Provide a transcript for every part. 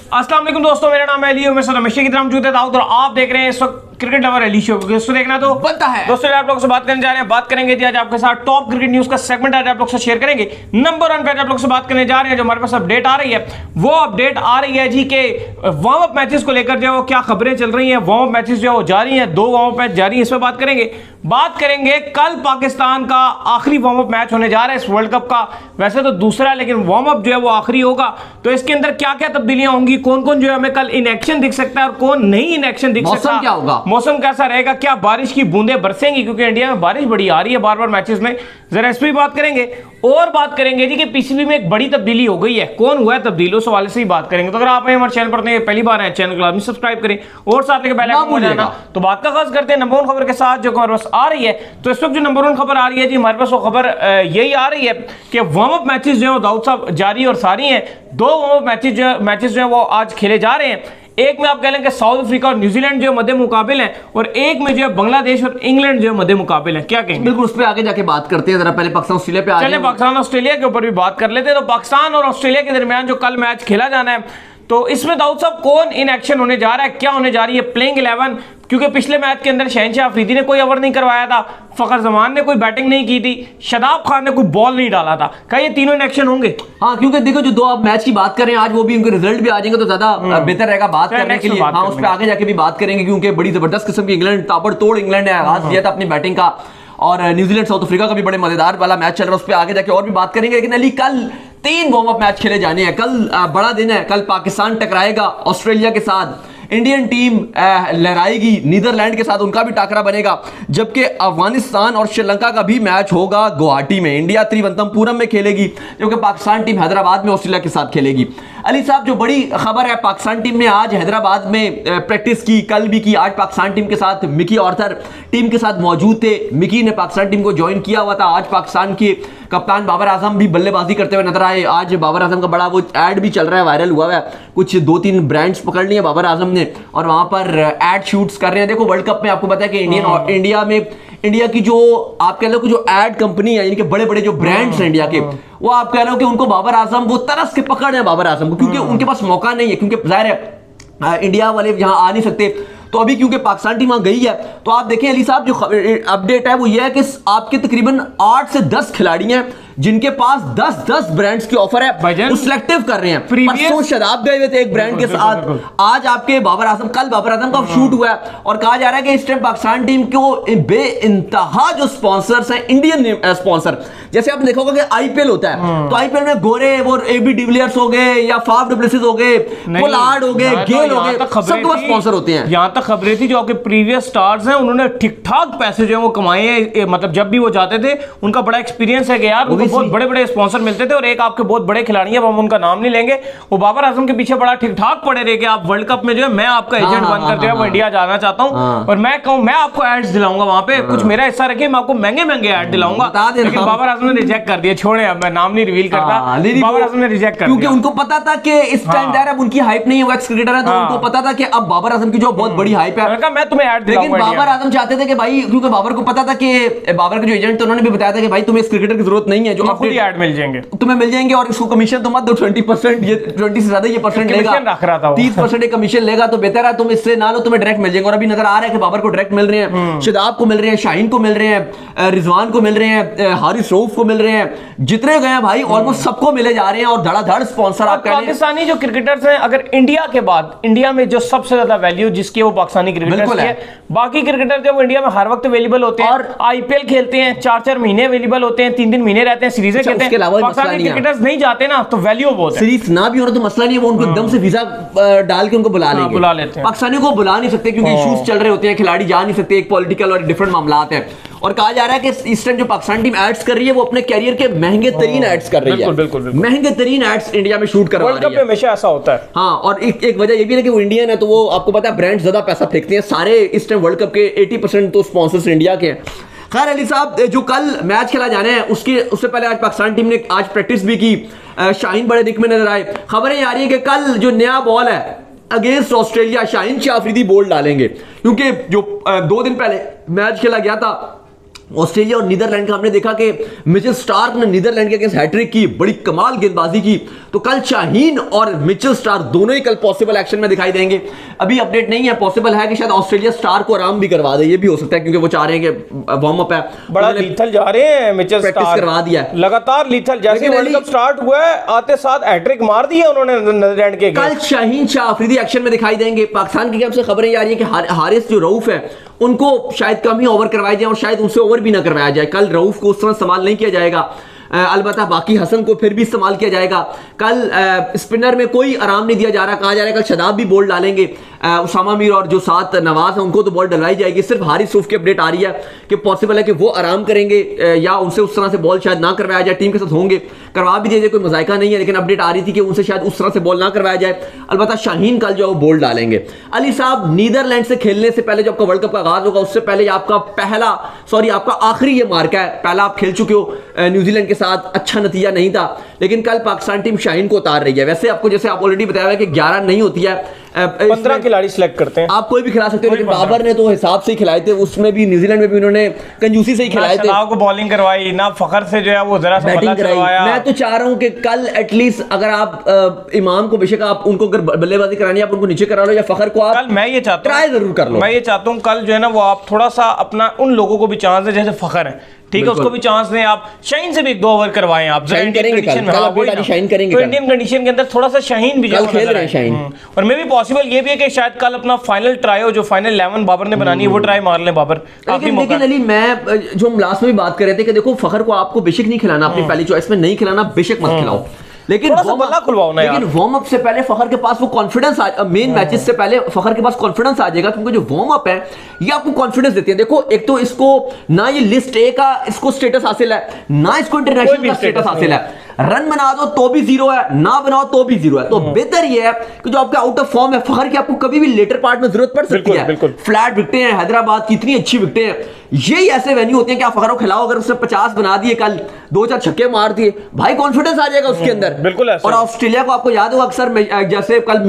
अस्सलाम वालेकुम दोस्तों, मेरा नाम है अली, मैं सर हमेशा की तरह मौजूद है दाऊद और आप देख रहे हैं इस वक्त क्रिकेट लवर अली शो। दोस्तों देखना तो बनता है। दोस्तों आप लोगों से बात करने जा रहे हैं, बात करेंगे जी आज आपके साथ टॉप क्रिकेट न्यूज का सेगमेंट आज आप लोग से शेयर करेंगे। नंबर 1 पे आज आप लोग से बात करने जा रहे हैं, जो हमारे पास अपडेट आ रही है वो अपडेट आ रही है जी के वार्म अप मैचेस को लेकर जो क्या खबरें चल रही हैं। वार्म अप मैचेस जो जारी हैं, 2 वार्म अप मैच जारी है, इस पर बात करेंगे। बात करेंगे कल पाकिस्तान का आखिरी वार्म अप मैच होने जा रहा है इस वर्ल्ड कप का, वैसे तो दूसरा है लेकिन वार्म अप जो है वो आखिरी होगा। तो इसके अंदर क्या क्या तब्दीलियां होंगी, कौन कौन जो है हमें कल इन एक्शन दिख सकता है और कौन नहीं इन एक्शन दिख सकता, मौसम क्या होगा, मौसम कैसा रहेगा, क्या बारिश की बूंदें बरसेंगी, क्योंकि इंडिया में बारिश बड़ी आ रही है बार बार मैचेस में, जरा इस पर भी बात करेंगे। और बात करेंगे जी कि पीसीबी में एक बड़ी तब्दीली हो गई है, कौन हुआ है तब्दील, उस हवाले से ही बात करेंगे। तो अगर आप हमारे चैनल पर पहली बार है, चैनल को लाजमी सब्सक्राइब करें और साथ लेकर बेल आइकन को दबाना। तो बात का आगाज करते हैं नंबर 1 खबर के साथ जो हमारे पास आ रही है। तो इस वक्त जो नंबर 1 खबर आ रही है जी हमारे पास, वो खबर यही आ रही है कि वार्म अप मैचेस जो है दाऊद साहब जारी और सारी हैं। 2 वार्म अप मैचेस जो है वो आज खेले जा रहे हैं। एक में आप कह लें कि साउथ अफ्रीका और न्यूजीलैंड जो मध्य मुकाबिल है, और एक में जो है बांग्लादेश और इंग्लैंड जो मध्य मुकाबिल है। क्या कहेंगे? बिल्कुल, उस पर आगे जाके बात करते हैं। जरा पहले पाकिस्तान ऑस्ट्रेलिया पे आ जाए। चलिए पाकिस्तान ऑस्ट्रेलिया के ऊपर भी बात कर लेते हैं। तो पाकिस्तान और ऑस्ट्रेलिया के दरमियान जो कल मैच खेला जाना है, तो इसमें दाऊद साहब कौन इन एक्शन होने जा रहा है, क्या होने जा रही है प्लेइंग 11, क्योंकि पिछले मैच के अंदर शहनशाह अफरीदी ने कोई ओवर नहीं करवाया था, फखर जमान ने कोई बैटिंग नहीं की थी, शादाब खान ने कोई बॉल नहीं डाला था। क्या ये तीनों इन एक्शन होंगे? हाँ, क्योंकि देखो जो 2 आप मैच की बात कर रहे हैं आज, वो भी उनके रिजल्ट भी आ जाएंगे तो ज्यादा बेहतर रहेगा बात करने के लिए। हाँ, उस पर आगे जाके भी बात करेंगे, क्योंकि बड़ी जबरदस्त किस्म की इंग्लैंड, ताबड़तोड़ इंग्लैंड ने आगाज दिया था अपनी बैटिंग का, और न्यूजीलैंड साउथ अफ्रीका का भी बड़े मजेदार वाला मैच चल रहा है, उस पर आगे जाके और भी बात करेंगे। लेकिन अली कल 3 वार्म अप मैच खेले जाने हैं। कल बड़ा दिन है, कल पाकिस्तान टकराएगा ऑस्ट्रेलिया के साथ, इंडियन टीम लहराएगी नीदरलैंड के साथ, उनका भी टाकरा बनेगा, जबकि अफगानिस्तान और श्रीलंका का भी मैच होगा गुवाहाटी में। इंडिया त्रिवंतमपुरम में खेलेगी, जबकि पाकिस्तान टीम हैदराबाद में ऑस्ट्रेलिया के साथ खेलेगी। अली साहब, जो बड़ी खबर है, पाकिस्तान टीम ने आज हैदराबाद में प्रैक्टिस की, कल भी की। आज पाकिस्तान टीम के साथ मिकी ऑर्थर टीम के साथ मौजूद थे। मिकी ने पाकिस्तान टीम को ज्वाइन किया हुआ था। आज पाकिस्तान के कप्तान बाबर आजम भी बल्लेबाजी करते हुए नजर आए। आज बाबर आजम का बड़ा वो एड भी चल रहा है, वायरल हुआ है, कुछ 2-3 ब्रांड्स पकड़ लिए बाबर आजम ने और वहां पर एड शूट्स कर रहे हैं। देखो, वर्ल्ड कप में आपको पता है कि इंडिया की जो आप कह लो कि जो एड कंपनी है, यानी कि बड़े बड़े जो ब्रांड्स हैं इंडिया के, वो आप कह लो कि उनको बाबर आजम वो तरस के पकड़ रहे हैं बाबर आजम को, क्योंकि उनके पास मौका नहीं है, क्योंकि जाहिर है इंडिया वाले यहां आ नहीं सकते। तो अभी क्योंकि पाकिस्तान टीम वहां गई है, तो आप देखें अली साहब, जो अपडेट है वो ये है कि आपके तकरीबन 8 से 10 खिलाड़ी हैं जिनके पास 10 ब्रांड्स की ऑफर है, वो सिलेक्टिव कर रहे हैं। परसों शादाब गए हुए थे एक ब्रांड के साथ, आज आपके कल बाबर आजम का शूट हुआ है, और कहा जा रहा है कि इस टाइम पाकिस्तान टीम को बेइंतहा जो स्पॉन्सर्स हैं, इंडियन स्पॉन्सर, जैसे आपने देखा होगा कि आईपीएल होता है, तो आईपीएल में गोरे वो एबी डिविलियर्स हो गए या फाफ डु प्लेसिस हो गए, पोलार्ड हो गए, गेल हो गए, सबके स्पॉन्सर होते हैं। यहां तक खबरें थी जो आपके प्रीवियस स्टार्स हैं, उन्होंने ठीक ठाक पैसे जो है वो कमाए हैं, मतलब जब भी वो जाते थे उनका बड़ा एक्सपीरियंस है कि यार उनको बहुत बड़े बड़े स्पॉन्सर मिलते थे। और एक आपके बहुत बड़े खिलाड़ी हैं, हम उनका नाम नहीं लेंगे, वो बाबर आजम के पीछे बड़ा ठीक ठाक पड़े रहे कि आप वर्ल्ड कप में जो है मैं आपका एजेंट बनकर जो है वो इंडिया जाना चाहता हूं, और मैं कहूं मैं आपको एड्स दिलाऊंगा, वहां पे कुछ मेरा हिस्सा रखिए, मैं आपको महंगे महंगे एड दिलाऊंगा। लेकिन बाबर आजम ने रिजेक्ट कर दिया, छोड़े, अब मैं नाम नहीं रिवील करता, बाबर आजम ने रिजेक्ट कर दिया, क्योंकि उनको पता था कि इस टाइम अब उनकी हाइप नहीं है, वो एक्स क्रिकेटर है, तो उनको पता था कि अब बाबर आजम की जो बहुत बड़ी हाइप है, मैं तुम्हें ऐड दिलाऊंगा। लेकिन बाबर आजम चाहते थे कि भाई, क्योंकि बाबर को पता था कि बाबर के जो एजेंट थे उन्होंने भी बताया था कि भाई तुम्हें इस क्रिकेटर की जरूरत नहीं है, जो खुद ही ऐड मिल जाएंगे, तुम्हें मिल जाएंगे, और इसको कमीशन तो मत दो 20%, ये 20 से ज्यादा ये परसेंट लेगा, 30% कमीशन लेगा, तो बेहतर है तुम इससे ना लो, तुम्हें डायरेक्ट मिल जाएंगे। और अभी नजर आ रहा है कि बाबर को डायरेक्ट मिल रहे हैं, शादाब को मिल रहे हैं, शाहीन को मिल रहे हैं, रिजवान को मिल रहे हैं, हारिस रऊफ को मिल रहे हैं, जितने गए भाई ऑलमोस्ट सबको मिले जा रहे हैं, और धड़ाधड़ स्पॉन्सर। आप पाकिस्तानी जो क्रिकेटर्स हैं, अगर इंडिया के बाद इंडिया में जो सबसे ज्यादा वैल्यू जिसकी वो पाकिस्तानी क्रिकेटर्स है, बाकी क्रिकेटर जो इंडिया में हर वक्त अवेलेबल होते हैं, और आईपीएल खेलते हैं, 4-4 महीने अवेलेबल होते हैं, 3-3 महीने रहते हैं, सीरीजें खेलते हैं। पाकिस्तानी क्रिकेटर्स नहीं जाते ना, तो वैल्यू बहुत है। सीरीज ना भी हो रहा तो मसला नहीं है, वो उनको एकदम से वीजा डाल के उनको बुला लेते हैं। पाकिस्तानी को बुला नहीं सकते क्योंकि इश्यूज चल रहे होते हैं, खिलाड़ी जा नहीं सकते, एक पॉलिटिकल और डिफरेंट मामलात हैं। और कहा जा रहा है कि इस टाइम जो पाकिस्तान टीम एड्स कर रही है, वो अपने कैरियर के महंगे तरीन एड्स कर रही है, महंगे तरीन एड्स इंडिया में शूट करवा रही है। हमेशा ऐसा होता है। हाँ, और एक वजह ये भी है कि वो इंडियन है, तो वो आपको पता है ब्रांड ज्यादा पैसा फेंकते हैं। सारे इस टाइम वर्ल्ड कप के 80% तो स्पॉन्सर्स इंडिया के हैं। खैर अली साहब, जो कल मैच खेला जाना है उससे पहले आज पाकिस्तान टीम ने आज प्रैक्टिस भी की, शाहीन बड़े दिख में नजर आए। खबरें आ रही है कि कल जो नया बॉल है against Australia, Shaheen Shah Afridi ball डालेंगे, क्योंकि जो 2 दिन पहले मैच खेला गया था ऑस्ट्रेलिया और नीदरलैंड का हमने देखा कि मिचेल स्टार्क ने नीदरलैंड के अगेंस्ट हैट्रिक की, बड़ी कमाल गेंदबाजी की। तो कल शाहीन और मिचेल स्टार्क दोनों ही कल पॉसिबल एक्शन में दिखाई देंगे। अभी अपडेट नहीं है, पॉसिबल है कि शायद ऑस्ट्रेलिया स्टार को आराम भी करवा दे, ये भी हो सकता है क्योंकि वो चाह रहे हैं कि वार्म अप है, बड़ा लीथल जा रहे हैं मिचेल स्टार्क, प्रैक्टिस करवा दिया है लगातार लीथल। जैसे वर्ल्ड कप स्टार्ट हुआ है आते साथ हैट्रिक मार दी है उन्होंने नीदरलैंड के। कल शाहीन शाह अफरीदी एक्शन में दिखाई देंगे। पाकिस्तान की तरफ से खबरें आ रही है कि हारिस जो रऊफ है उनको शायद कम ही ओवर करवाए जाए और शायद उनसे ओवर भी ना करवाया जाए। कल रऊफ को उस तरह इस्तेमाल नहीं किया जाएगा, अलबत्ता बाकी हसन को फिर भी इस्तेमाल किया जाएगा। कल स्पिनर में कोई आराम नहीं दिया जा रहा, कहा जा रहा है कल शदाब भी बॉल डालेंगे, उसामा मीर और जो साथ नवाज है उनको तो बॉल डलवाई जाएगी। सिर्फ हारिस रऊफ की अपडेट आ रही है कि पॉसिबल है कि वो आराम करेंगे या उनसे उस तरह से बॉल शायद ना करवाया जाए, टीम के साथ होंगे, करवा भी दिया जाए, कोई मजाइका नहीं है, लेकिन अपडेट आ रही थी कि उनसे शायद उस तरह से बॉल ना करवाया जाए। अलबत्ता शाहीन कल जो है वो बॉल डालेंगे। अली साहब, नीदरलैंड से खेलने से पहले जो आपका वर्ल्ड कप का आगाज होगा उससे पहले आपका आखिरी ये मार्का है, पहला आप खेल चुके हो न्यूजीलैंड के साथ, अच्छा नतीजा नहीं था, लेकिन कल पाकिस्तान टीम शाहीन को उतार रही है। वैसे आपको जैसे आप ऑलरेडी बताया है कि 11 नहीं होती है, 15 खिलाड़ी सिलेक्ट करते हैं, आप कोई भी खिला सकते हो, लेकिन बाबर ने तो हिसाब से ही खिलाए थे, उसमें भी न्यूजीलैंड में भी उन्होंने कंजूसी से ही खिलाए थे, को बॉलिंग करवाई ना, फखर से जो है वो जरा सा बल्ला चलवाया। मैं तो चाह रहा हूं कि कल एटलीस्ट अगर आप इमाम को बेशक आप उनको अगर बल्लेबाजी करानी है आप उनको नीचे करा लो, या फखर को आप कल मैं ये चाहता हूं ट्राई जरूर कर लो। मैं ये चाहता हूं कल जो है ना वो आप थोड़ा सा अपना उन लोगों को भी चांस दें जैसे फखर है, ठीक है, उसको भी चांस दें, आप शाहीन से भी 1-2 ओवर करवाएं, आप शाहीन करेंगे कल, शाहीन करेंगे, तो इंडियन कंडीशन के अंदर थोड़ा सा शाहीन भी कल खेल रहे हैं शाहीन। और मे भी पॉसिबल ये भी है कि शायद कल अपना फाइनल ट्राई हो, जो फाइनल 11 बाबर ने बनानी है वो ट्राई मार ले बाबर। लेकिन अली, मैं जो हम लास्ट में भी बात कर रहे थे कि देखो फखर को आपको बेशक नहीं खिलाना, अपनी पहली चॉइस में नहीं खिलाना, बेशक मत खिलाओ, लेकिन वार्म अप से पहले फखर के पास वो कॉन्फिडेंस, मेन मैचेस से पहले फखर के पास कॉन्फिडेंस आ जाएगा, क्योंकि जो वार्म अप है ये आपको कॉन्फिडेंस देती है। देखो, एक तो इसको ना ये लिस्ट ए का इसको स्टेटस हासिल है, ना इसको इंटरनेशनल का स्टेटस हासिल है, रन बना दो तो भी 0 है, ना बनाओ तो भी 0 है। तो बेहतर ये है कि जो आपका आउट ऑफ फॉर्म है फखर की, आपको कभी भी लेटर पार्ट में जरूरत पड़ सकती है। फ्लैट विकेटें हैं हैदराबाद की, इतनी अच्छी विकेटें हैं, यही ऐसे वेन्यू होते हैं कि आप फखर को खिलाओ, अगर उसने 50 बना दिए, कल 2-4 छक्के मार दिए, भाई कॉन्फिडेंस आ जाएगा उसके अंदर। बिल्कुल। और ऑस्ट्रेलिया को आपको याद होगा अक्सर, जैसे कल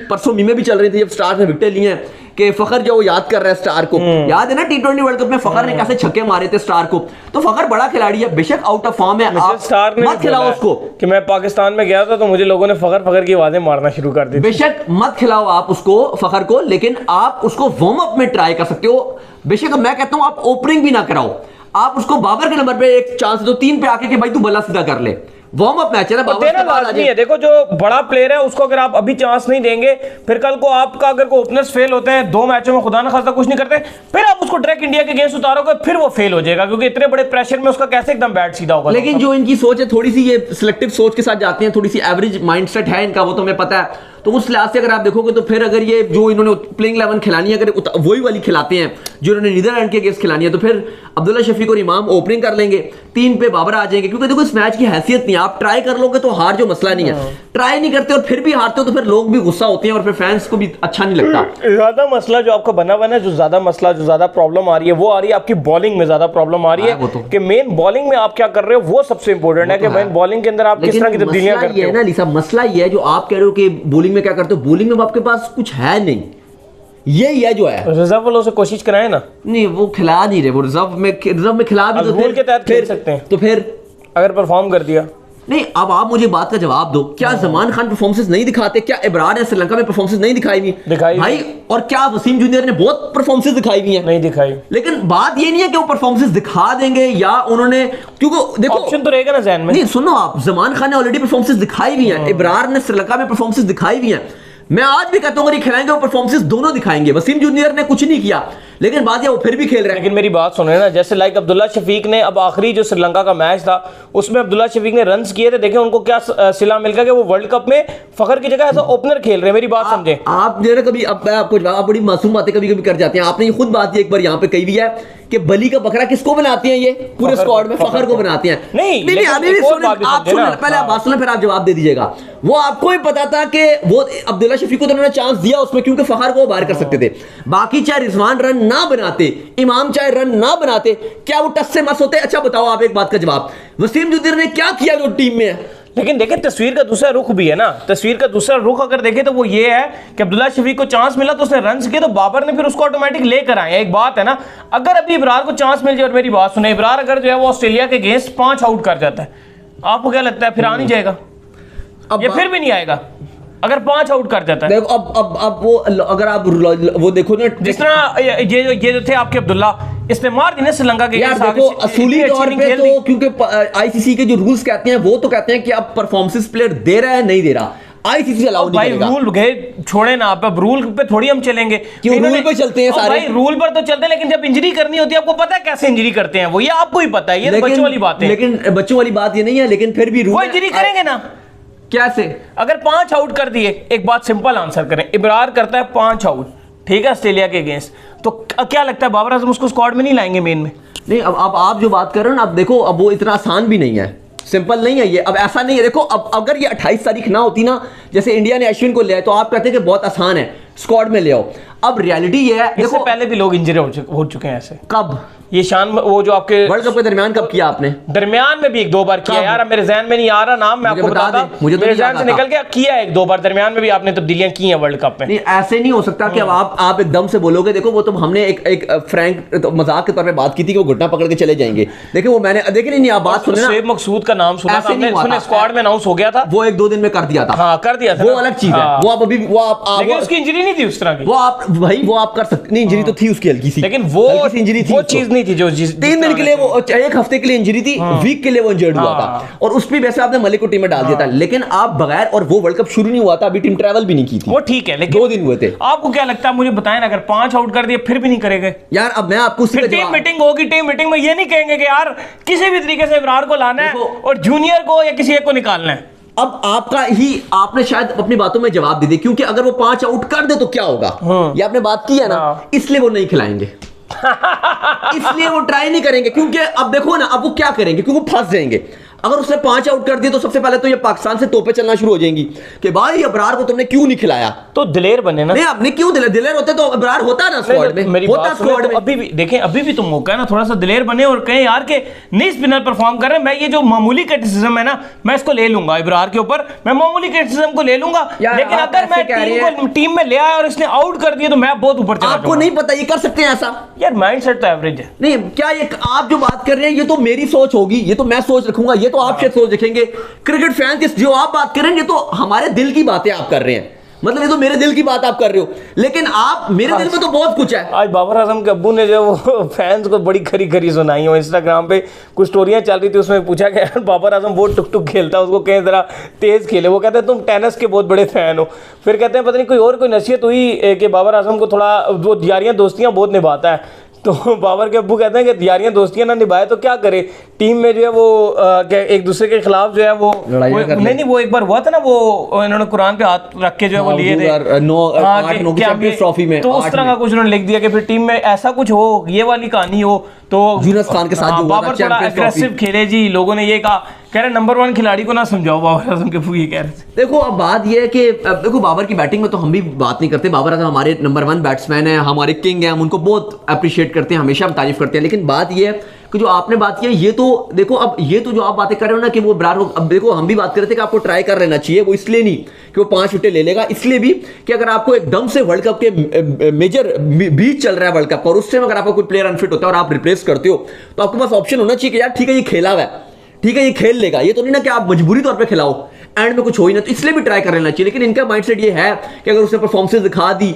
परसों मीमे भी चल रही थी जब स्टार ने विकेटें ली हैं, कि फखर जो वो याद कर रहा है स्टार को, याद है ना T20 वर्ल्ड कप में फखर ने कैसे छक्के मारे थे स्टार को। तो फखर बड़ा खिलाड़ी है, बेशक आउट ऑफ फॉर्म है, आप स्टार ने मत खिलाओ उसको। कि मैं पाकिस्तान में गया था तो मुझे लोगों ने फखर की आवाजें मारना शुरू कर दी, बेशक मत खिलाओ आप उसको फखर को, लेकिन आप उसको वार्म अप में ट्राई कर सकते हो। बेशक मैं कहता हूं आप ओपनिंग भी ना कराओ, आप उसको बाबर के नंबर पे एक चांस दो, 3 पे आके कि भाई तू बल्ला सीधा कर ले, वार्म अप मैच है ना, लाजमी है। देखो, जो बड़ा प्लेयर है उसको अगर आप अभी चांस नहीं देंगे, फिर कल को आपका अगर को ओपनर्स फेल होते हैं 2 मैचों में, खुदा ना खास्ता कुछ नहीं करते, फिर आप उसको डायरेक्ट इंडिया के अगेंस्ट उतारोगे, फिर वो फेल हो जाएगा, क्योंकि इतने बड़े प्रेशर में उसका कैसे एकदम बैट सीधा होगा। लेकिन जो इनकी सोच है थोड़ी सी, ये सिलेक्टिव सोच के साथ जाते हैं, थोड़ी सी एवरेज माइंडसेट है इनका, वो तो हमें पता है। तो उस लिहाज से अगर आप देखोगे तो फिर अगर ये जो इन्होंने प्लेइंग 11 खिलानी है, अगर वही वाली खिलाते हैं जो इन्होंने नीदरलैंड के अगेंस्ट खिलानी है, तो फिर अब्दुल्ला शफीक और इमाम ओपनिंग कर लेंगे, 3 पे बाबर आ जाएंगे, क्योंकि देखो इस मैच की हैसियत नहीं है, आप ट्राई कर लोगे तो हार जो मसला नहीं है, ट्राई नहीं करते और फिर भी हारते हो तो फिर लोग भी गुस्सा होते हैं और फिर फैंस को भी अच्छा नहीं लगता। ज्यादा मसला जो आपका बना हुआ है, जो ज्यादा प्रॉब्लम आ रही है वो आ रही है आपकी बॉलिंग में, ज्यादा प्रॉब्लम आ रही है कि मेन बॉलिंग में आप क्या कर रहे हो, वो सबसे इंपॉर्टेंट है कि मेन बॉलिंग के अंदर आप किस तरह की तब्दीलियां करते हो। ना मसला ये है जो आप कह रहे हो कि बॉलिंग में क्या करते हो, बॉलिंग में आपके पास कुछ है नहीं, यही है जो है। रिजर्व वालों से कोशिश कराएं ना, नहीं वो खिला नहीं रहे, वो रिजर्व में खिला भी तो फिर के तहत खेल सकते हैं, तो फिर अगर परफॉर्म कर दिया नहीं। अब आप मुझे बात का जवाब दो, क्या जमान खान परफॉर्मेंस नहीं दिखाते, क्या इब्रार ने श्रीलंका में परफॉर्मेंस नहीं दिखाई हुई भाई, और क्या वसीम जूनियर ने बहुत परफॉर्मेंस दिखाई हुई है, नहीं दिखाई। लेकिन बात ये नहीं है कि वो परफॉर्मेंस दिखा देंगे या उन्होंने, क्योंकि देखो ऑप्शन तो रहेगा ना ज़हन में। नहीं सुनो, आप जमान खान ने ऑलरेडी परफॉर्मेंस दिखाई हुई है, इब्रार ने श्रीलंका में परफॉर्मेंस दिखाई हुई है, मैं आज भी कहता हूं खिलाएंगे वो परफॉर्मेंस दोनों दिखाएंगे। वसीम जूनियर ने कुछ नहीं किया, लेकिन बात है वो फिर भी खेल रहे हैं। लेकिन मेरी बात सुनो ना, जैसे लाइक अब्दुल्ला शफीक ने अब आखिरी जो श्रीलंका का मैच था उसमें अब्दुल्ला शफीक ने रन्स किए थे, देखें उनको क्या सिला मिल गया कि वो वर्ल्ड कप में फखर की जगह ऐसा ओपनर खेल रहे हैं। मेरी बात समझे आप जो है कभी आपको आप बड़ी मासूम बातें कभी कभी कर जाते हैं। आपने ये खुद बात एक बार यहाँ पे कही भी है कि बली का बकरा किसको बनाते हैं, ये पूरे स्क्वाड में फखर को बनाते हैं। नहीं पहले आप बात सुने, फिर आप जवाब दे दीजिएगा। वो आपको भी पता था कि वो अब्दुल्ला शफीक को तो उन्होंने चांस दिया उसमें, क्योंकि फखर को बाहर कर सकते थे। बाकी चाहे रिजवान रन ना बनाते, इमाम चाहे रन ना बनाते, क्या वो टस से मस होते? अच्छा बताओ आप एक बात का जवाब, वसीम जूनियर ने क्या किया जो टीम में है? लेकिन देखें तस्वीर का दूसरा रुख भी है ना, तस्वीर का दूसरा रुख अगर देखें तो वो ये है कि अब्दुल्ला शफीक को चांस मिला तो उसने रन किए, तो बाबर ने फिर उसको ऑटोमेटिक लेकर आए। एक बात है ना, अगर अभी इब्रार को चांस मिल जाए, और मेरी बात सुने, इब्रार अगर जो है वो ऑस्ट्रेलिया के अगेंस्ट 5 आउट कर जाता है, आपको क्या लगता है फिर आ नहीं जाएगा? अब ये फिर भी नहीं आएगा अगर 5 आउट कर जाता है। देखो अब वो अगर आप वो देखो ना, जिस तरह ये जो थे आपके अब्दुल्ला, इसने मार दी ना श्रीलंका के। यार देखो असूली तौर पे तो क्योंकि आईसीसी के जो रूल्स कहते हैं वो तो कहते हैं कि अब परफॉर्मेंस प्लेयर दे रहा है नहीं दे रहा, आईसीसी अलाउ नहीं करेगा। रूल गए छोड़े ना, अब रूल पे थोड़ी हम चलेंगे। क्यों रूल पे चलते हैं सारे? भाई रूल पर तो चलते हैं, लेकिन जब इंजरी करनी होती है आपको पता है कैसे इंजरी करते हैं वो, ये आपको ही पता है, ये तो बच्चों वाली बात है। लेकिन बच्चों वाली बात ये नहीं है, लेकिन फिर भी वो इंजरी करेंगे ना। कैसे? अगर 5 आउट कर दिए, एक बात सिंपल आंसर करें, इब्रार करता है 5 आउट, ठीक है, ऑस्ट्रेलिया के अगेंस्ट, तो क्या लगता है बाबर आजम उसको स्क्वाड में नहीं लाएंगे मेन में? नहीं, अब आप जो बात कर रहे हो ना, अब देखो अब वो इतना आसान भी नहीं है, सिंपल नहीं है ये। अब ऐसा नहीं है, देखो अब अगर ये 28 तारीख ना होती ना, जैसे इंडिया ने अश्विन को लिया तो आप कहते हैं कि बहुत आसान है, स्क्वाड में ले आओ। अब रियलिटी ये है, देखो पहले भी लोग इंजरी हो चुके हैं ऐसे। कब? ये शान वो जो आपके वर्ल्ड कप के दरमियान कब किया आपने? दरमियान में भी 1-2 बार किया यार, मेरे जहन में नहीं आ रहा नाम, मैं आपको बताता हूं, मुझे मेरे जहन से निकल गया, किया 1-2 बार दरमियान में भी आपने तब्दीलियां की हैं वर्ल्ड कप में। नहीं ऐसे नहीं हो सकता कि अब आप एकदम से बोलोगे। देखो वो तो हमने एक फ्रैंक मजाक के तौर पे बात की थी कि वो घुटना पकड़ के चले जाएंगे। देखिए वो मैंने देखिए नहीं आप बात सुने ना, शुएब मकसूद का नाम सुना था हमने, स्क्वाड में अनाउंस हो गया था, वो 1-2 दिन में कर दिया था। हाँ कर दिया था, वो अलग चीज है। वो आप अभी वो आप लेकिन उसकी इंजरी नहीं थी उस तरह की, वो आप भाई वो आप कर सकते नहीं, इंजरी तो थी उसकी हल्की सी, लेकिन वो इंजरी थी, वो चीज नहीं थी जो 3 दिन के लिए, वो 1 हफ्ते के लिए इंजरी थी, वीक के लिए वो इंजर्ड हुआ था, और उस पे वैसे आपने मलिक को टीम में डाल दिया था। लेकिन आप बगैर, और वो वर्ल्ड कप शुरू नहीं हुआ था, अभी टीम ट्रैवल भी नहीं की थी, वो ठीक है, लेकिन 2 दिन हुए थे। आपको क्या लगता है, मुझे बताएं ना, अगर 5 आउट कर दिए फिर भी नहीं करेंगे यार? अब मैं आपको टीम मीटिंग होगी, टीम मीटिंग में ये नहीं कहेंगे कि यार किसी भी तरीके से इब्रार को लाना है और जूनियर को या किसी एक को निकालना है। अब आपने शायद अपनी बातों में जवाब दे दिया, क्योंकि अगर वो 5 आउट कर दे तो क्या होगा, ये आपने बात की है ना, इसलिए वो नहीं खिलाएंगे। इसलिए वो ट्राई नहीं करेंगे, क्योंकि अब देखो ना, अब वो क्या करेंगे, क्योंकि वो फंस जाएंगे। अगर उसने 5 आउट कर दिए तो सबसे पहले तो ये पाकिस्तान से तोपे चलना शुरू हो जाएंगी कि भाई अबरार को तुमने क्यों नहीं खिलाया। तो दिलेर बने ना। नहीं आपने क्यों दिलेर होते तो अबरार होता ना स्क्वाड में, होता स्क्वाड में। अभी भी देखें, अभी भी तो मौका है ना, थोड़ा सा दिलेर बने और कहें यार के नहीं स्पिनर परफॉर्म कर रहे हैं। मैं ये जो मामूली क्रिटिसिज्म है ना, मैं इसको ले लूंगा इब्रार के ऊपर, मैं मामूली क्रिटिसिज्म को ले लूंगा, लेकिन अगर मैं टीम में ले आया और इसने आउट कर दिया तो मैं बहुत ऊपर चला। आपको नहीं पता ये कर सकते हैं ऐसा? यार माइंड सेट तो एवरेज है। नहीं क्या ये आप जो बात कर रहे हैं ये तो मेरी सोच होगी, ये तो मैं सोच रखूंगा, ये तो आप शायद सोच रखेंगे। क्रिकेट फैंस जो आप बात करेंगे तो हमारे दिल की बातें आप कर रहे हैं, मतलब ये तो मेरे दिल की बात आप कर रहे हो, लेकिन आप मेरे दिल में तो बहुत कुछ है। आज बाबर आजम के अब्बू ने जो वो फैंस को बड़ी खरी खरी सुनाई हो, इंस्टाग्राम पे कुछ स्टोरियां चल रही थी, उसमें पूछा गया यार बाबर आजम बहुत टुक टुक खेलता है, उसको कहीं जरा तेज खेले। वो कहते हैं तुम टेनिस के बहुत बड़े फैन हो। फिर कहते हैं पता नहीं कोई नसीहत हुई कि बाबर आजम को थोड़ा वो यारियां दोस्तियां बहुत निभाता है, तो बाबर के अब्बू कहते हैं कि यारियां दोस्तियां ना निभाए तो क्या करे, टीम में जो है वो एक दूसरे के खिलाफ जो है वो नहीं वो एक बार हुआ था ना, वो इन्होंने कुरान पे हाथ रख के जो है वो लिए थे ट्रॉफी में, तो उस तरह का कुछ उन्होंने लिख दिया कि फिर टीम में ऐसा कुछ हो, ये वाली कहानी हो, तो यूनुस खान के साथ बाबर थोड़ा एग्रेसिव खेले जी। लोगों ने ये कहा, कह रहे नंबर 1 खिलाड़ी को ना समझाओ, बाबर आजम के अब्बू ये कह रहे थे। देखो अब बात ये है कि देखो बाबर की बैटिंग में तो हम भी बात नहीं करते, बाबर आजम हमारे नंबर 1 बैट्समैन है, हमारे किंग है, हम उनको बहुत अप्रिशिएट करते हैं, हमेशा हम तारीफ करते हैं। लेकिन बात ये है कि जो आपने बात की है, ये तो देखो अब ये तो जो आप बातें कर रहे हो ना कि वो इब्रार, अब देखो हम भी बात कर रहे थे कि आपको ट्राई कर लेना चाहिए, वो इसलिए नहीं कि वो 5 विकेट ले लेगा, इसलिए भी कि अगर आपको एकदम से वर्ल्ड कप के मेजर बीच चल रहा है वर्ल्ड कप और उस टाइम अगर आपका कोई प्लेयर अनफिट होता है और आप रिप्लेस करते हो, तो आपके पास ऑप्शन होना चाहिए कि यार ठीक है ये खेला हुआ है, ठीक है ये खेल लेगा, ये तो नहीं ना कि आप मजबूरी तौर पे खिलाओ, एंड में कुछ हो ही ना, तो इसलिए भी ट्राई कर लेना चाहिए। लेकिन इनका माइंडसेट ये है कि अगर उसने परफॉर्मेंस दिखा दी,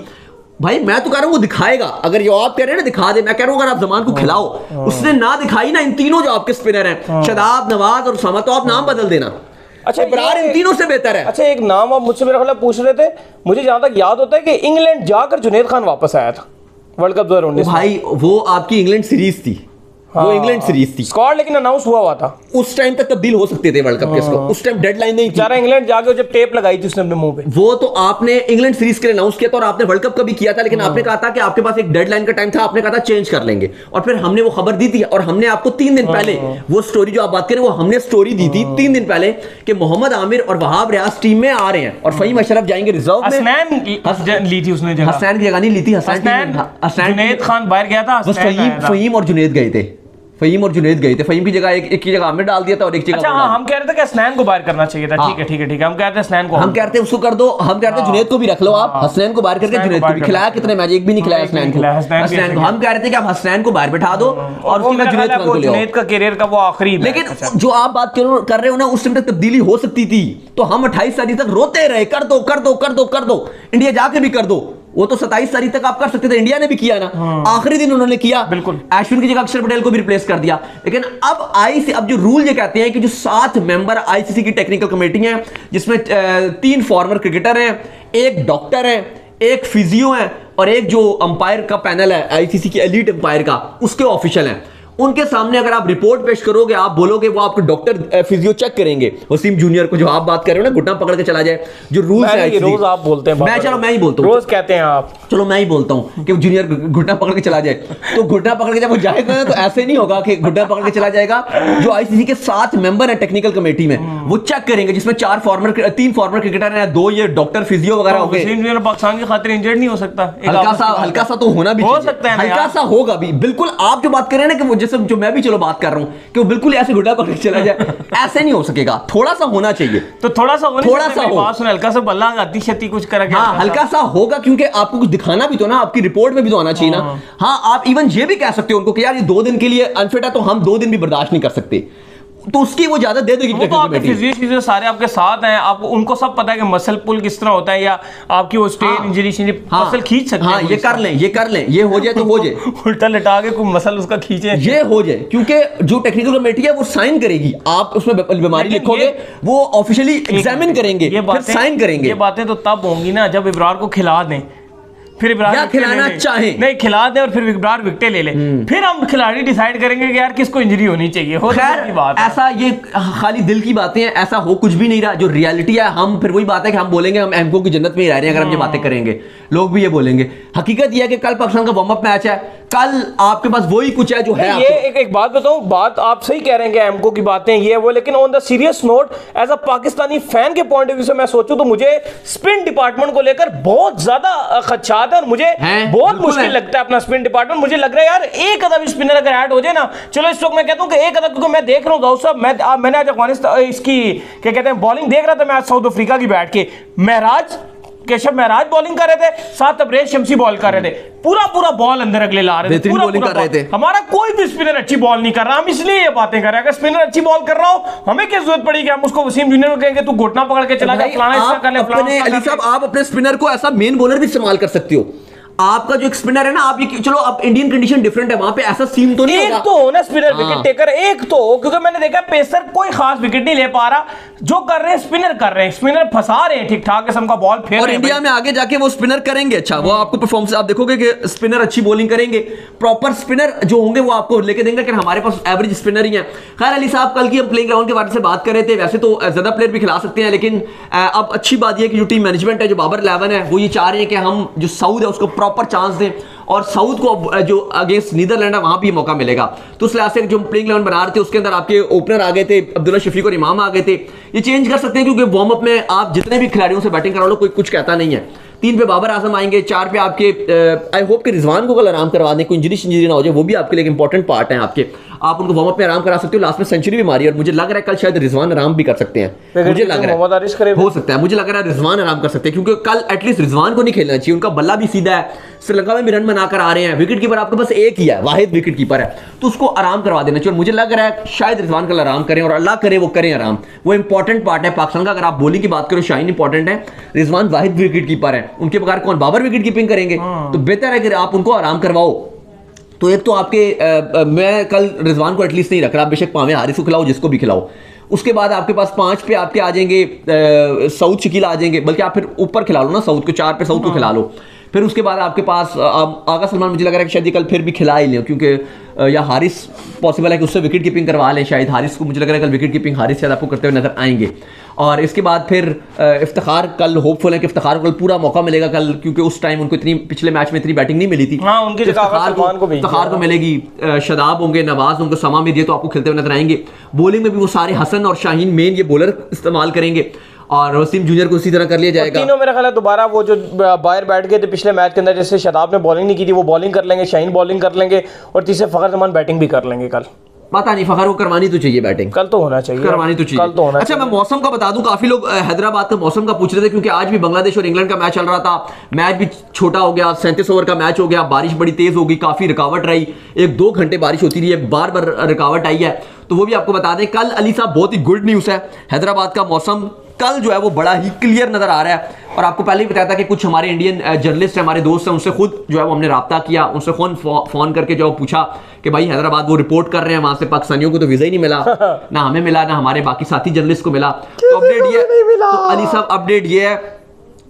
भाई मैं तो कह रहा हूं वो दिखाएगा, अगर ये आप कह रहे हैं ना दिखा दे, मैं कह रहा हूं अगर आप जमान को खिलाओ, उसने ना दिखाई ना, इन तीनों जो आपके स्पिनर हैं शादाब, नवाज और उसामा, तो आप नाम बदल देना। अच्छा इब्रार इन तीनों से बेहतर है। अच्छा एक नाम आप मुझसे मेरा ख्याल पूछ रहे थे, मुझे जहां तक याद होता है कि इंग्लैंड जाकर जुनैद खान वापस आया था वर्ल्ड कप 2019। भाई वो आपकी इंग्लैंड सीरीज थी, वो इंग्लैंड सीरीज थी, स्क्वाड लेकिन अनाउंस हुआ था, उस टाइम तक तब्दील हो सकते थे वर्ल्ड कप के, उस टाइम डेडलाइन नहीं थी। बेचारा इंग्लैंड जाके जब टेप लगाई थी उसने अपने मुंह पे, वो तो आपने इंग्लैंड सीरीज के लिए अनाउंस किया था और आपने वर्ल्ड कप का भी किया था, लेकिन आपने कहा था कि आपके पास एक डेडलाइन का टाइम था, आपने कहा था चेंज कर लेंगे, और फिर हमने वो खबर दी थी और हमने आपको 3 दिन पहले वो स्टोरी जो आप बात करें वो हमने स्टोरी दी थी 3 दिन पहले कि मोहम्मद आमिर और वहाब रियाज टीम में आ रहे हैं और फहीम अशरफ जाएंगे रिजर्व में। हसनैन ली थी उसने जगह, हसनैन की जगह नहीं ली थी, हसनैन जुनैद खान बाहर गया था, फहीम और जुनैद गए थे, फहीम और जुनैद गए थे, फहीम की जगह एक की जगह हमने डाल दिया था और एक जगह अच्छा हाँ, हम कह रहे थे कि हसनैन को बाहर करना चाहिए था। ठीक है ठीक है ठीक है, हम कहते हैं हसनैन को, हम कहते हैं उसको कर दो, हम कहते हैं जुनैद को भी रख लो आप, हसनैन को बाहर करके जुनैद को भी खिलाया, कितने मैच एक भी नहीं खिलाया हसनैन को, हम कह रहे थे कि आप हसनैन को बाहर बैठा दो और उसके बाद जुनैद का करियर का वो आखिरी। लेकिन जो आप बात कर रहे हो ना, उस टाइम तक तब्दीली हो सकती थी, तो हम 28 तारीख तक रोते रहे कर दो कर दो कर दो कर दो, इंडिया जाके भी कर दो। वो तो 27 तारीख तक आप कर सकते थे, इंडिया ने भी किया ना, आखिरी दिन उन्होंने किया, बिल्कुल अश्विन की जगह अक्षर पटेल को भी रिप्लेस कर दिया। लेकिन अब जो रूल ये कहते हैं कि जो 7 मेंबर आईसीसी की टेक्निकल कमेटी है, जिसमें 3 फॉर्मर क्रिकेटर हैं, एक डॉक्टर है, एक फिजियो है और एक जो अंपायर का पैनल है आईसीसी की एलीट अंपायर का, उसके ऑफिशियल हैं। उनके सामने अगर आप रिपोर्ट पेश करोगे, आप बोलोगे, वो आपको डॉक्टर फिजियो चेक करेंगे। वसीम जूनियर को जो आप बात कर रहे हो ना, घुटना पकड़ के चला जाए, जो रूल्स है, रोज आप बोलते हैं, मैं ही बोलता हूं, रोज कहते हैं आप, चलो मैं ही बोलता हूं कि जूनियर घुटना पकड़ के चला जाए, तो घुटना पकड़ के जब वो जाएगा तो ऐसे नहीं होगा कि घुटना पकड़ के चला जाएगा। जो आईसीसी के 7 मेंबर है टेक्निकल कमेटी में, वो चेक करेंगे, जिसमें 3 फॉर्मर क्रिकेटर हैं, 2 ये डॉक्टर फिजियो वगैरह हो गए। वसीम जूनियर पाकिस्तान की खातिर इंजर्ड नहीं हो सकता, हल्का सा तो होना भी हो सकता है, हल्का सा होगा भी, बिल्कुल। आप जो बात कर रहे हैं ना कि वो जैसे जो मैं भी चलो बात कर रहा हूं कि वो बिल्कुल ऐसे घुटा पकड़ चला जाए, ऐसे नहीं हो सकेगा, थोड़ा सा होना चाहिए। तो थोड़ा सा हो, हल्का सा बल्ला गति शती कुछ करेगा, हाँ हल्का सा होगा, क्योंकि आपको कुछ दिखाना भी तो ना, आपकी रिपोर्ट में भी तो आना चाहिए ना। हाँ आप इवन ये भी कह सकते हो उनको कि यार ये 2 दिन के लिए अनफिट है, तो हम 2 दिन भी बर्दाश्त नहीं कर सकते, तो उसकी वो ज्यादा दे देगी। तो आपके फिजिशियन सारे आपके साथ हैं, आपको उनको सब पता है कि मसल पुल किस तरह होता है, या आपकी वो स्ट्रेन इंजरी मसल खींच सकते हैं। ये कर लें, ये हो जाए तो हो जाए, उल्टा लिटा के कोई मसल उसका खींचे, ये हो जाए, क्योंकि जो टेक्निकल कमेटी है वो साइन करेगी, आप उसमें बीमारी लिखोगे, वो ऑफिशियली एग्जामिन करेंगे, फिर साइन करेंगे। ये बातें तो तब होंगी ना जब इब्रार को खिला दें, फिर इब्रार खिलाना चाहे नहीं, खिला दे और फिर इब्रार विकेट ले ले, फिर हम खिलाड़ी डिसाइड करेंगे कि यार किसको इंजरी होनी चाहिए। खैर बात ऐसा, ये खाली दिल की बातें हैं, ऐसा हो कुछ भी नहीं रहा। जो रियलिटी है, हम फिर वही बात है कि हम बोलेंगे हम एमको की जन्नत में ही रह रहे हैं अगर हम ये बातें करेंगे, लोग भी ये बोलेंगे। हकीकत यह है कि कल पाकिस्तान का वार्म अप मैच है, कल आपके पास वही कुछ है जो है। ये एक बात बताऊं, बात आप सही कह रहे हैं कि एमको की बातें ये वो, लेकिन on the serious note, as a Pakistani fan के पॉइंट ऑफ व्यू से मैं सोचूं तो मुझे स्पिन डिपार्टमेंट को लेकर बहुत ज्यादा खदशात है और मुझे बहुत मुश्किल लगता है अपना स्पिन डिपार्टमेंट। मुझे लग रहा है यार एक आधा भी स्पिनर अगर ऐड हो जाए ना, चलो इस वक्त मैं कहता हूं कि एक आधा, क्योंकि मैं देख रहा हूं दाऊद साहब, मैंने आज अफगानिस्तान इसकी क्या कहते हैं बॉलिंग देख रहा था मैं आज साउथ अफ्रीका की बैठ के, केशव महराज बॉलिंग कर रहे थे, साथ तबरेज शमसी बॉल कर रहे थे, पूरा बॉल अंदर अगले ला रहे थे, पूरा हमारा कोई भी स्पिनर अच्छी बॉल नहीं कर रहा। हम इसलिए ये बातें कर रहे हैं, अगर स्पिनर अच्छी बॉल कर रहा हो, हमें क्या जरूरत पड़ी कि हम उसको वसीम जूनियर को कहेंगे तू घुटना पकड़ के चला जा, फलाना ऐसा कर ले, फलाना। अली साहब, आप अपने स्पिनर को ऐसा मेन बॉलर भी इस्तेमाल कर सकते हो। आपका जो एक स्पिनर है ना, आप ये चलो अब इंडियन कंडीशन डिफरेंट है, वहां पे ऐसा सीन तो नहीं होगा। एक तो हो ना स्पिनर विकेट टेकर, एक तो हो, क्योंकि मैंने देखा पेसर कोई खास विकेट नहीं ले पा रहा, जो कर रहे हैं स्पिनर कर रहे हैं, स्पिनर फंसा रहे हैं ठीक ठाक किस्म का बॉल फेर, और इंडिया में आगे जाके वो स्पिनर करेंगे अच्छा, वो आपको परफॉर्मेंस आप देखोगे कि स्पिनर अच्छी बॉलिंग करेंगे, प्रॉपर स्पिनर जो होंगे वो आपको लेके देंगे, लेकिन हमारे पास एवरेज स्पिनर ही है। खैर अली साहब, कल की हम प्लेइंग ग्राउंड के बारे में बात कर रहे थे, वैसे तो ज्यादा प्लेयर भी खिला सकते हैं, लेकिन अब अच्छी बात यह कि जो टीम मैनेजमेंट है, जो बाबर 11 है, वो ये चाह रहे हैं कि हम जो साउथ है उसको प्रॉपर चांस दें, और साउथ को जो अगेंस्ट नीदरलैंड है वहां भी मौका मिलेगा। तो उस लिहाज से जो प्लेइंग 11 बना रहे थे उसके अंदर आपके ओपनर आ गए थे, अब्दुल्ला शफीक और इमाम आ गए थे, ये चेंज कर सकते हैं, क्योंकि वार्म अप में आप जितने भी खिलाड़ियों से बैटिंग करा लो कोई कुछ कहता नहीं है। 3 पे बाबर आजम आएंगे, 4 पे आपके आई होप कि रिजवान को कल आराम करवा दें, कोई इंजरी ना हो जाए, वो भी आपके लिए इंपॉर्टेंट पार्ट है आपके, आप उनको वार्म अप में आराम करा सकते हो। लास्ट में सेंचुरी भी मारी और मुझे लग रहा है कल शायद रिजवान आराम भी कर सकते हैं, मुझे लग रहा है हो सकता है, मुझे लग रहा है रिजवान आराम कर सकते हैं, क्योंकि कल एटलीस्ट रिजवान को नहीं खेलना चाहिए, उनका बल्ला भी सीधा है, श्रीलंका में भी रन बनाकर आ रहे हैं, विकेट कीपर आपके पास एक ही है, वाहिद विकेट कीपर है, तो उसको आराम करवा देना चाहिए। मुझे लग रहा है शायद रिजवान कल आराम करें, और अल्लाह करे वो करें आराम, वो इंपॉर्टेंट पार्ट है पाकिस्तान का। अगर आप बॉलिंग की बात करो, शाहीन इंपॉर्टेंट है, रिजवान वाहिद विकेट कीपर है, उनके बगैर कौन बाबर विकेट कीपिंग करेंगे, तो बेहतर है कि आप उनको आराम करवाओ। तो एक तो आपके मैं कल रिजवान को एटलीस्ट नहीं रख रहा, बेशक पावे हारिस को खिलाओ, जिसको भी खिलाओ। उसके बाद आपके पास 5 पे आपके आ जाएंगे साउथ शकील आ जाएंगे, बल्कि आप फिर ऊपर खिला लो ना साउथ को, 4 पे साउथ को खिला लो। फिर उसके बाद आपके पास आगा सलमान, मुझे लग रहा है कि शायद कल फिर भी खिला ही लें, क्योंकि या हारिस पॉसिबल है कि उससे विकेट कीपिंग करवा लें, शायद हारिस को, मुझे लग रहा है कल विकेट कीपिंग हारिस शायद आपको करते हुए नजर आएंगे। और इसके बाद फिर इफ्तिखार, कल होपफुल है कि इफ्तिखार को कल पूरा मौका मिलेगा कल, क्योंकि उस टाइम उनको इतनी पिछले मैच में इतनी बैटिंग नहीं मिली थी, उनकी जगह इफ्तिखार को मिलेगी, शदाब होंगे, नवाज होंगे, समा में ये तो आपको खेलते हुए नजर आएंगे। बॉलिंग में भी वो सारे हसन और शाहीन मेन ये बॉलर इस्तेमाल करेंगे, और वसीम जूनियर को उसी तरह कर लिया जाएगा। तीनों मेरा ख्याल है दोबारा वो जो बाहर बैठ गए थे पिछले मैच के अंदर, जैसे शदाब ने बॉलिंग नहीं की थी, वो बॉलिंग कर लेंगे, शाहीन बॉलिंग कर लेंगे, और तीसरे फखर जमान बैटिंग भी कर लेंगे कल। पता नहीं फखर, वो करवानी तो चाहिए बैटिंग, कल तो होना चाहिए, करवानी तो चाहिए, कल तो होना अच्छा चाहिए। मैं मौसम का बता दूं, काफी लोग हैदराबाद का मौसम का पूछ रहे थे, क्योंकि आज भी बांग्लादेश और इंग्लैंड का मैच चल रहा था, मैच भी छोटा हो गया, 37 ओवर का मैच हो गया, बारिश बड़ी तेज होगी, काफी रुकावट रही, 1-2 घंटे बारिश होती रही है, बार बार रुकावट आई है, तो वो भी आपको बता दें। कल अली साहब बहुत ही गुड न्यूज है, हैदराबाद का मौसम कल जो है वो बड़ा ही क्लियर नजर आ रहा है। और आपको पहले ही बताया था कि कुछ हमारे इंडियन जर्नलिस्ट हैं, हमारे दोस्त हैं, उनसे खुद जो है वो हमने राब्ता किया, उनसे फोन करके जो पूछा कि भाई हैदराबाद वो रिपोर्ट कर रहे हैं, वहां से पाकिस्तानियों को तो वीजा ही नहीं मिला, ना हमें मिला, ना हमारे बाकी साथी जर्नलिस्ट को मिला। तो अपडेट ये, तो अली साहब अपडेट ये है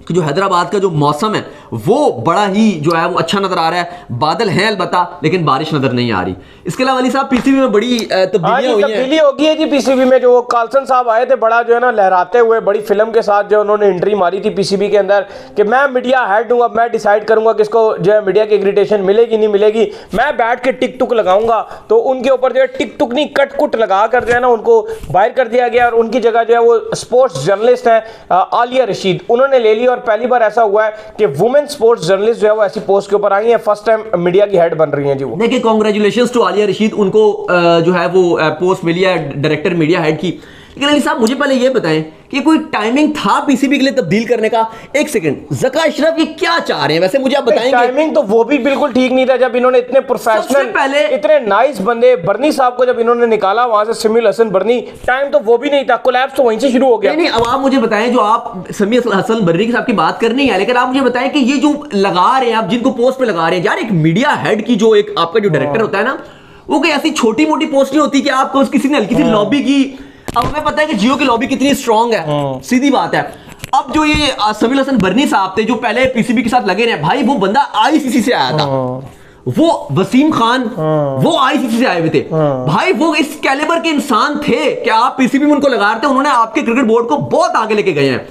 कि जो हैदराबाद का जो मौसम है वो बड़ा ही जो है वो अच्छा नजर आ रहा है, बादल हैं अलबत्ता, लेकिन बारिश नजर नहीं आ रही। इसके अलावा अली साहब पीसीबी में बड़ी तब्दीलियां हुई हैं, तब्दीली होगी है जी पीसीबी में। जो कार्लसन साहब आए थे बड़ा जो है ना लहराते हुए, बड़ी फिल्म के साथ जो उन्होंने एंट्री मारी थी पीसीबी के अंदर कि मैं मीडिया हेड हूं, अब मैं डिसाइड करूंगा किसको जो है मीडिया की एक्रीडिटेशन मिलेगी नहीं मिलेगी, मैं बैठ के टिक टुक लगाऊंगा। तो उनके ऊपर जो है टिक टुक नहीं कट कुट लगा कर जो है ना उनको बाहर कर दिया गया, और उनकी जगह जो है वो स्पोर्ट्स जर्नलिस्ट है आलिया रशीद उन्होंने ले ली। और पहली बार ऐसा हुआ है कि वुमेन स्पोर्ट्स जर्नलिस्ट जो है वो ऐसी पोस्ट के ऊपर आई है, फर्स्ट टाइम मीडिया की हेड बन रही हैं जी वो। देखिए कांग्रेचुलेशंस टू आलिया रशीद, उनको जो है वो पोस्ट मिली है डायरेक्टर मीडिया हेड की। लेकिन अली साहब मुझे पहले ये बताएं कि कोई टाइमिंग था पीसीबी के लिए तब्दील करने का? एक सेकंड, ज़का अशरफ ये क्या चाह रहे हैं वैसे, मुझे आप बताएंगे? टाइमिंग तो वो भी बिल्कुल ठीक नहीं था। जब इन्होंने इतने प्रोफेशनल, पहले इतने नाइस बंदे, बर्नी साहब को जब इन्होंने निकाला वहां से, समीर हसन बर्नी, टाइम तो वो भी नहीं था, कोलैप्स तो वहीं से शुरू हो गया। नहीं, अब आप मुझे बताएं, जो आप समीर हसन बर्नी साहब की बात करनी है, लेकिन आप मुझे बताएं कि ये जो लगा रहे हैं आप, जिनको पोस्ट पे लगा रहे हैं यार, एक मीडिया हेड की जो एक आपका जो डायरेक्टर होता है ना, वो कोई ऐसी छोटी मोटी पोस्ट नहीं होती कि आपको किसी ने हल्की सी लॉबी की। अब हमें पता है कि जियो की लॉबी कितनी स्ट्रांग है, सीधी बात है। अब जो ये समीर हसन बर्नी साहब थे जो पहले पीसीबी के साथ लगे रहे, भाई वो बंदा आईसीसी से आया था, वो वसीम खान वो आईसीसी से आए हुए थे भाई, वो इस कैलिबर के इंसान थे कि आप पीसीबी में उनको लगा रहे थे। उन्होंने आपके क्रिकेट बोर्ड को बहुत आगे लेके गए हैं।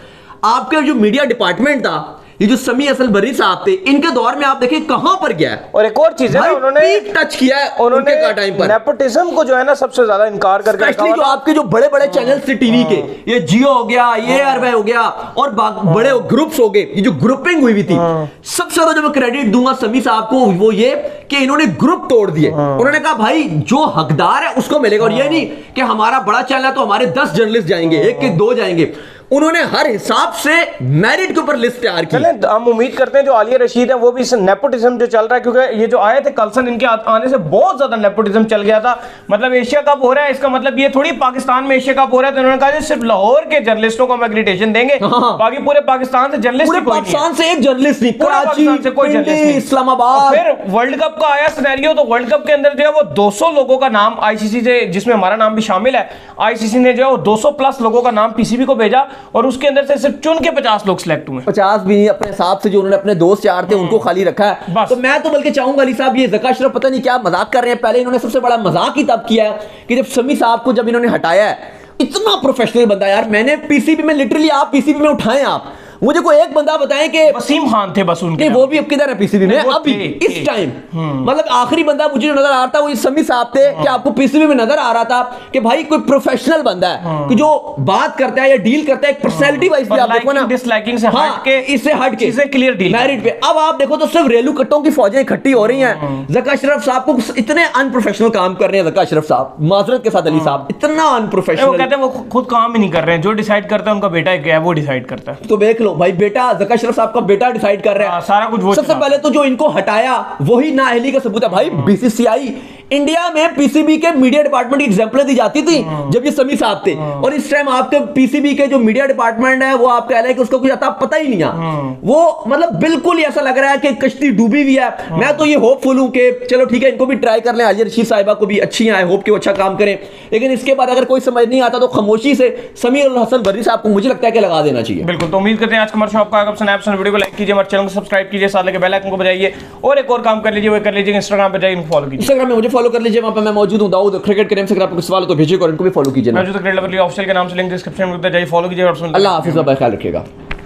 आपके जो मीडिया डिपार्टमेंट था, ये जो समी असल बर्री साहब थे, इनके दौर में आप देखिए कहां पर गया है। और एक और चीज है, उन्होंने टच किया है उन्होंने टाइम पर नेपोटिज्म को जो है ना सबसे ज्यादा इनकार करके रखा जो आपके जो बड़े बड़े चैनल थे टीवी के, ये जियो हो गया, ये अरबे हो गया, और बड़े ग्रुप्स हो गए, ये जो ग्रुपिंग हुई थी, सबसे ज्यादा जो मैं क्रेडिट दूंगा समी साहब को वो ये कि इन्होंने ग्रुप तोड़ दिए। उन्होंने कहा भाई जो हकदार है उसको मिलेगा, और ये नहीं कि हमारा बड़ा चैनल है तो हमारे 10 जर्नलिस्ट जाएंगे, 1 के 2 जाएंगे। उन्होंने हर हिसाब से मेरिट के ऊपर लिस्ट तैयार की। हम उम्मीद करते हैं जो आलिया रशीद है वो भी इस नेपोटिज्म जो चल रहा है, क्योंकि ये जो आए थे कलसन, इनके आने से बहुत ज्यादा नेपोटिज्म चल गया था। मतलब एशिया कप हो रहा है, इसका मतलब ये थोड़ी पाकिस्तान में एशिया कप हो रहा है तो उन्होंने कहा सिर्फ लाहौर के जर्नलिस्टों को हम एक्रीडिटेशन देंगे, बाकी पूरे पाकिस्तान से जर्नलिस्ट, पाकिस्तान से एक जर्नलिस्ट नहीं, कराची से कोई जर्नलिस्ट नहीं, इस्लामाबाद। फिर वर्ल्ड कप का आया सिनेरियो, तो वर्ल्ड कप के अंदर जो है वो 200 लोगों का नाम आईसीसी से, जिसमें हमारा नाम भी शामिल है, आईसीसी ने जो है वो 200 प्लस लोगों का नाम पीसीबी को भेजा, और उसके अंदर से सिर्फ चुन के 50 लोग सिलेक्ट हुए। 50 भी नहीं, अपने हिसाब से जो उन्होंने अपने दोस्त यार थे उनको खाली रखा है। तो मैं तो बल्कि चाहूंगा अली साहब, ये ज़का अशरफ पता नहीं क्या मजाक कर रहे हैं। पहले इन्होंने सबसे बड़ा मजाक ही तब किया है कि जब समी साहब को जब इन्होंने हटाया है, इतना प्रोफेशनल बंदा यार, मैंने पीसीबी में लिटरली, आप पीसीबी में उठाएं, आप मुझे कोई एक बंदा बताएं कि वसीम खान थे बस उनके, वो भी अब किधर है पीसीबी में अभी इस टाइम। मतलब आखिरी बंदा मुझे जो नजर आ रहा था वो ये समी साहब थे कि आपको पीसीबी में नजर आ रहा था कि भाई कोई प्रोफेशनल बंदा है कि जो बात करता है या डील करता है, एक पर्सनैलिटी वाइज भी आप देखो ना, डिसलाइकिंग से हट के, इससे हट के चीजें क्लियर डील मेरिट पे। अब आप देखो तो सिर्फ रेलू कट्टों की फौजें इकट्ठी हो रही हैं। ज़का अशरफ साहब को इतने अनप्रोफेशनल काम कर रहे हैं, ज़का अशरफ साहब माजरत के साथ अली साहब इतना अनप्रोफेशनल, वो कहते हैं वो खुद काम ही नहीं कर रहे हैं, जो डिसाइड करता है उनका बेटा क्या है वो डिसाइड करता है। तो देख लो भाई, बेटा ज़का अशरफ साहब का बेटा डिसाइड कर रहा है सारा कुछ। वो सबसे पहले तो जो इनको हटाया वही नाअहली का सबूत है भाई। बीसीसीआई इंडिया में पीसीबी के मीडिया डिपार्टमेंट की एग्जांपल दी जाती थी जब ये समी साहब थे, और इस टाइम आपके पीसीबी के जो मीडिया डिपार्टमेंट है वो आप कह रहे हैं कि उसको कुछ आता पता ही नहीं है। वो मतलब बिल्कुल ही ऐसा लग रहा है कि कश्ती डूबी हुई है। मैं तो ये होपफुल हूं कि चलो ठीक है, इनको भी ट्राई कर लें, आलिया रशीद साहिबा को भी अच्छी है, आई होप कि वो अच्छा काम करें। लेकिन इसके बाद अगर कोई समझ नहीं आता तो खामोशी से समीर हसन बर्री साहब को मुझे लगता है कि लगा देना चाहिए। बिल्कुल, तो उम्मीद करते हैं आज का हमारा शो आपको आएगा पसंद। वीडियो को लाइक कीजिए, हमारे चैनल को सब्सक्राइब कीजिए, साथ लेके बेल आइकन को बजाइए, और एक और काम कर लीजिए, वो कर लीजिए इंस्टाग्राम पे जाइए, फॉलो कीजिए। इंस्टाग्राम में मुझे फॉलो कर लीजिए, वहां पे मैं मौजूद हूं दाऊद क्रिकेट के नाम से। अगर आपको सवाल हो तो भेजिए और इनको भी फॉलो कीजिए। मौजूद क्रिकेट लवर ऑफिशियल के नाम से लिंक डिस्क्रिप्शन में जाइए, फॉलो कीजिए। अल्लाह हाफिज़, बाय, ख्याल रखिएगा।